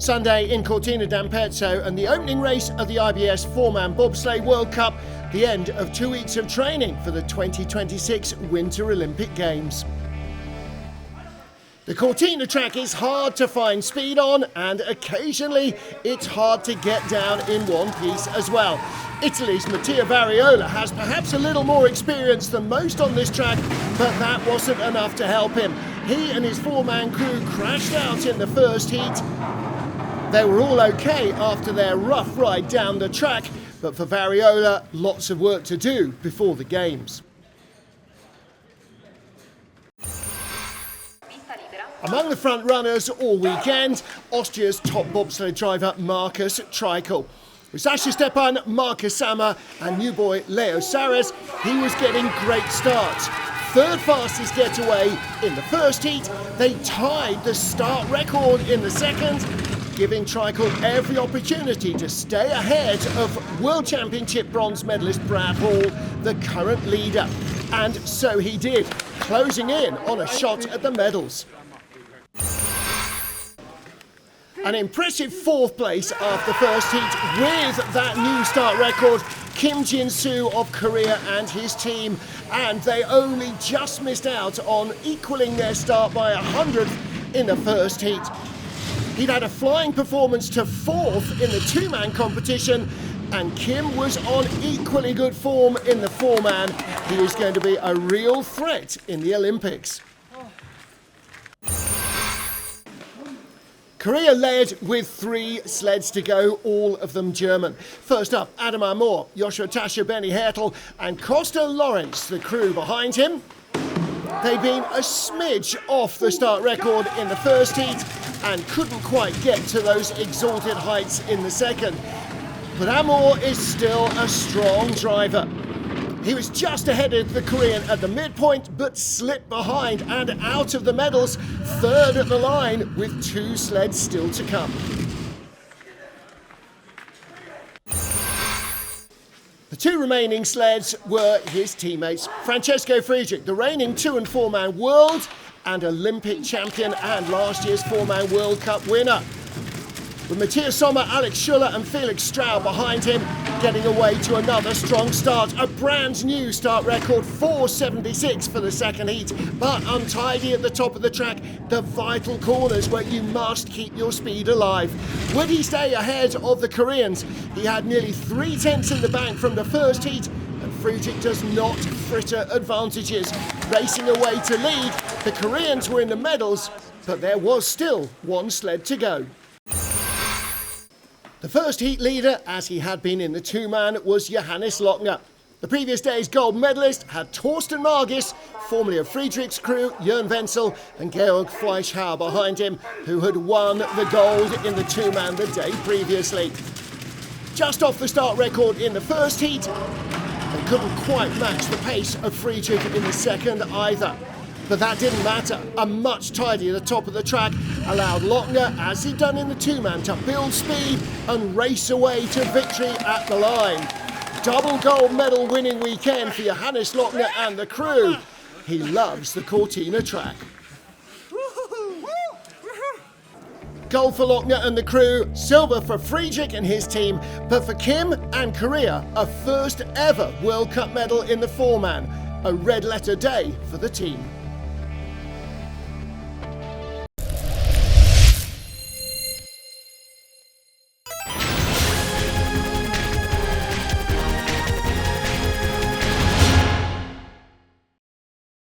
Sunday in Cortina d'Ampezzo and the opening race of the IBSF four-man bobsleigh World Cup, the end of 2 weeks of training for the 2026 Winter Olympic Games. The Cortina track is hard to find speed on, and occasionally it's hard to get down in one piece as well. Italy's Mattia Variola has perhaps a little more experience than most on this track, but that wasn't enough to help him. He and his four-man crew crashed out in the first heat. They were all okay after their rough ride down the track, but for Variola, lots of work to do before the Games. Among the front runners all weekend, Austria's top bobsleigh driver Markus Triehl. With Sasha Stepan, Marcus Sammer and new boy Leo Saras, he was getting great starts. Third fastest getaway in the first heat, they tied the start record in the second, giving Triehl every opportunity to stay ahead of World Championship bronze medalist Brad Hall, the current leader. And so he did, closing in on a shot at the medals. An impressive fourth place after first heat with that new start record, Kim Jin-soo of Korea and his team, and they only just missed out on equaling their start by 100th in the first heat. He'd had a flying performance to fourth in the two-man competition, and Kim was on equally good form in the four-man. He is going to be a real threat in the Olympics. Korea led with 3 sleds to go, all of them German. First up, Adam Amor, Joshua Tasha, Benny Hertel and Costa Lawrence, the crew behind him. They've been a smidge off the start record in the first heat and couldn't quite get to those exalted heights in the second. But Amor is still a strong driver. He was just ahead of the Korean at the midpoint, but slipped behind and out of the medals, third at the line with 2 sleds still to come. The 2 remaining sleds were his teammates, Francesco Friedrich, the reigning 2- and 4-man world and Olympic champion and last year's 4-man World Cup winner. With Matthias Sommer, Alex Schuller and Felix Triehl behind him, getting away to another strong start. A brand new start record, 4:76 for the second heat, but untidy at the top of the track, the vital corners where you must keep your speed alive. Would he stay ahead of the Koreans? He had nearly 3 tenths in the bank from the first heat, and Friedrich does not fritter advantages. Racing away to lead, the Koreans were in the medals, but there was still 1 sled to go. The first heat leader, as he had been in the two-man, was Johannes Lochner. The previous day's gold medalist had Torsten Margis, formerly of Friedrich's crew, Jörn Wenzel and Georg Fleischhauer behind him, who had won the gold in the two-man the day previously. Just off the start record in the first heat, they couldn't quite match the pace of Friedrich in the second either. But that didn't matter. A much tidier top of the track allowed Lochner, as he'd done in the two-man, to build speed and race away to victory at the line. Double gold medal winning weekend for Johannes Lochner and the crew. He loves the Cortina track. Gold for Lochner and the crew, silver for Friedrich and his team, but for Kim and Korea, a first ever World Cup medal in the four-man. A red letter day for the team.